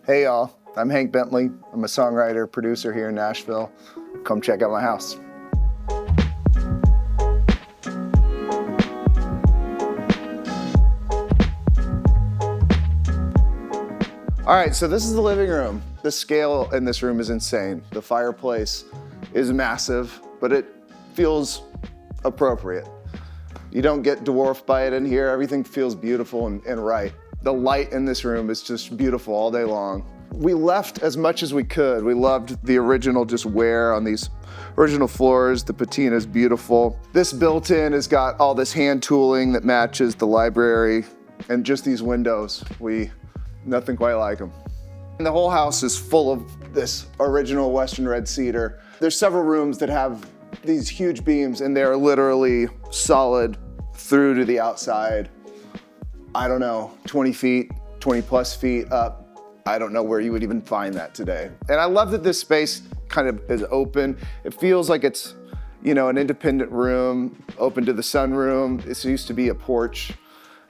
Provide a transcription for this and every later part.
Hey y'all, I'm Hank Bentley. I'm a songwriter, producer here in Nashville. Come check out my house. All right, so this is the living room. The scale in this room is insane. The fireplace is massive, but it feels appropriate. You don't get dwarfed by it in here. Everything feels beautiful and right. The light in this room is just beautiful all day long. We left as much as we could. We loved the original just wear on these original floors. The patina is beautiful. This built-in has got all this hand tooling that matches the library, and just these windows. Nothing quite like them. And the whole house is full of this original Western red cedar. There's several rooms that have these huge beams, and they're literally solid through to the outside. I don't know, 20 feet, 20 plus feet up. I don't know where you would even find that today. And I love that this space kind of is open. It feels like it's, an independent room, open to the sunroom. This used to be a porch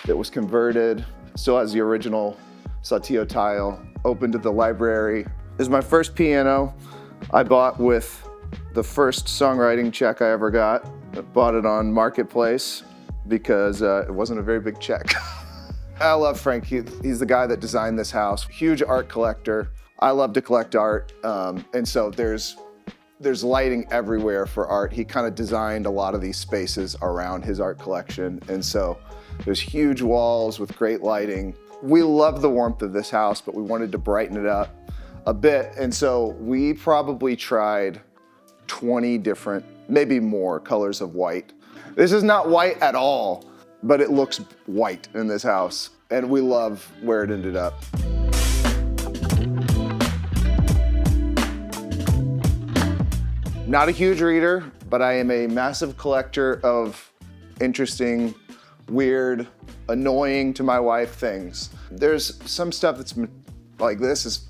that was converted. Still has the original Saltillo tile, open to the library. This is my first piano I bought with the first songwriting check I ever got. I bought it on Marketplace because it wasn't a very big check. I love Frank. He's the guy that designed this house. Huge art collector. I love to collect art, and so there's lighting everywhere for art. He kind of designed a lot of these spaces around his art collection, and so there's huge walls with great lighting. We love the warmth of this house, but we wanted to brighten it up a bit, and so we probably tried 20 different, maybe more, colors of white. This is not white at all, but it looks white in this house, and we love where it ended up. Not a huge reader, but I am a massive collector of interesting, weird, annoying to my wife things. There's some stuff that's like this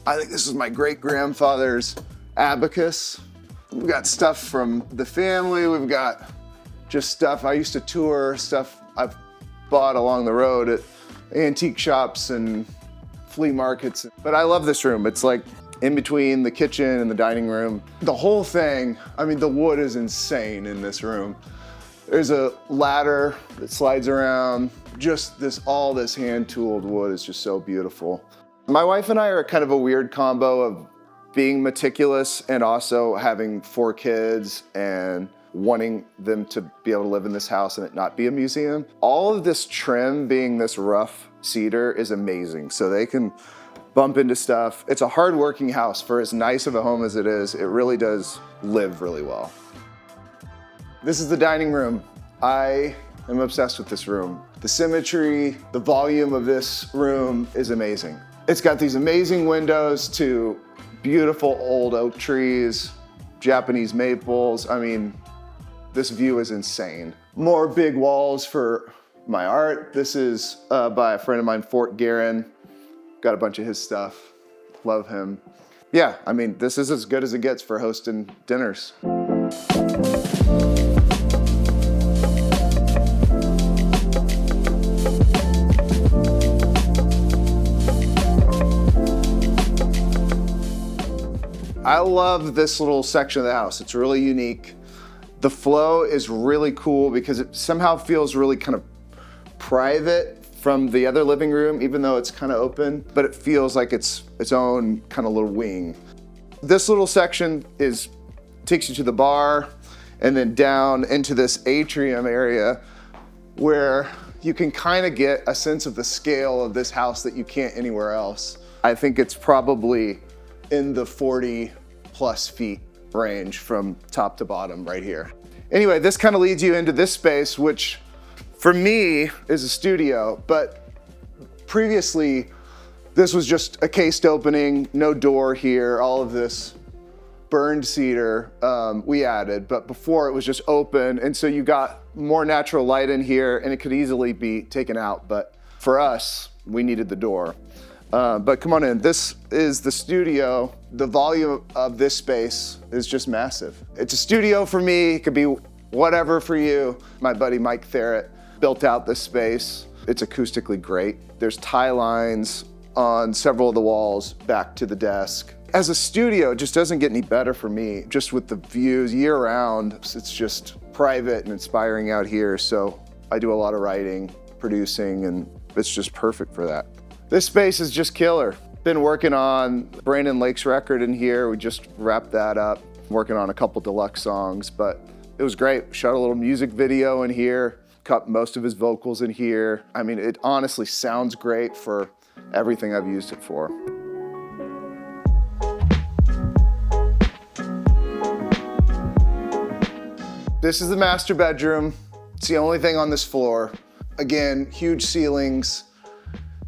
I think this is my great-grandfather's abacus. We've got stuff from the family. We've got just stuff I used to tour, stuff I've bought along the road at antique shops and flea markets. But I love this room. It's like in between the kitchen and the dining room. The whole thing, the wood is insane in this room. There's a ladder that slides around. Just all this hand-tooled wood is just so beautiful. My wife and I are kind of a weird combo of being meticulous and also having 4 kids and wanting them to be able to live in this house and it not be a museum. All of this trim being this rough cedar is amazing, so they can bump into stuff. It's a hard-working house. For as nice of a home as it is, it really does live really well. This is the dining room. I am obsessed with this room. The symmetry, the volume of this room is amazing. It's got these amazing windows to beautiful old oak trees, Japanese maples. This view is insane. More big walls for my art. This is by a friend of mine, Fort Guerin. Got a bunch of his stuff. Love him. Yeah, this is as good as it gets for hosting dinners. I love this little section of the house. It's really unique. The flow is really cool because it somehow feels really kind of private from the other living room, even though it's kind of open, but it feels like it's its own kind of little wing. This little section takes you to the bar and then down into this atrium area where you can kind of get a sense of the scale of this house that you can't anywhere else. I think it's probably in the 40 plus feet range from top to bottom right here. Anyway, this kind of leads you into this space, which for me is a studio, but previously this was just a cased opening, no door here, all of this burned cedar we added, but before it was just open, and so you got more natural light in here and it could easily be taken out, but for us, we needed the door. But come on in, this is the studio. The volume of this space is just massive. It's a studio for me, it could be whatever for you. My buddy Mike Therrett built out this space. It's acoustically great. There's tie lines on several of the walls back to the desk. As a studio, it just doesn't get any better for me. Just with the views year round, it's just private and inspiring out here. So I do a lot of writing, producing, and it's just perfect for that. This space is just killer. Been working on Brandon Lake's record in here. We just wrapped that up. Working on a couple deluxe songs, but it was great. Shot a little music video in here, cut most of his vocals in here. I mean, it honestly sounds great for everything I've used it for. This is the master bedroom. It's the only thing on this floor. Again, huge ceilings,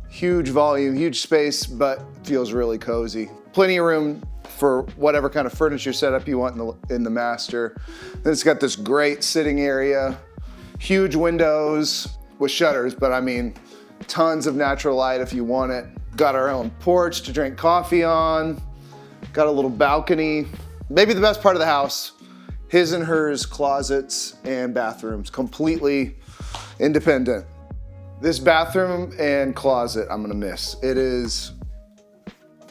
huge volume, huge space, but feels really cozy. Plenty of room for whatever kind of furniture setup you want in the master. Then it's got this great sitting area, huge windows with shutters, but I mean, tons of natural light if you want it. Got our own porch to drink coffee on. Got a little balcony. Maybe the best part of the house, his and hers closets and bathrooms, completely independent. This bathroom and closet I'm gonna miss. It is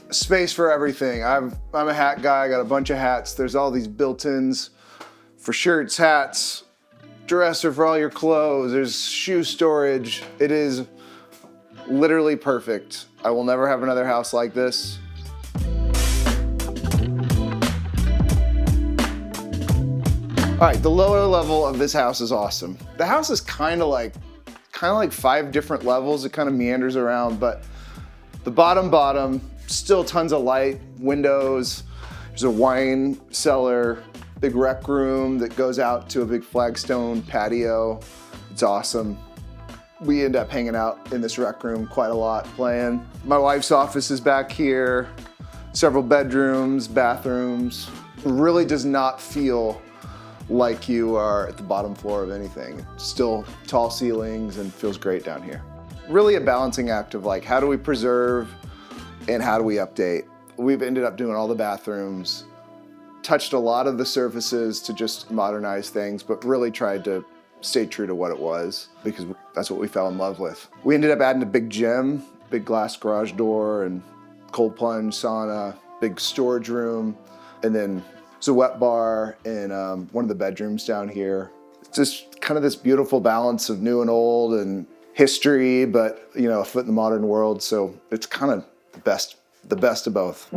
space for everything. I'm a hat guy, I got a bunch of hats. There's all these built-ins for shirts, hats, dresser for all your clothes. There's shoe storage. It is literally perfect. I will never have another house like this. All right, the lower level of this house is awesome. The house is kind of like 5 different levels. It kind of meanders around, but the bottom, still tons of light, windows. There's a wine cellar, big rec room that goes out to a big flagstone patio. It's awesome. We end up hanging out in this rec room quite a lot, playing. My wife's office is back here, several bedrooms, bathrooms. It really does not feel like you are at the bottom floor of anything. Still tall ceilings and feels great down here. Really a balancing act of like, how do we preserve and how do we update? We've ended up doing all the bathrooms, touched a lot of the surfaces to just modernize things, but really tried to stay true to what it was because that's what we fell in love with. We ended up adding a big gym, big glass garage door and cold plunge sauna, big storage room, and then there's a wet bar in one of the bedrooms down here. It's just kind of this beautiful balance of new and old and history, but you know, a foot in the modern world. So it's kind of the best of both.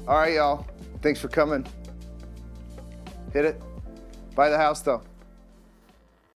All right, y'all. Thanks for coming. Hit it. Buy the house, though.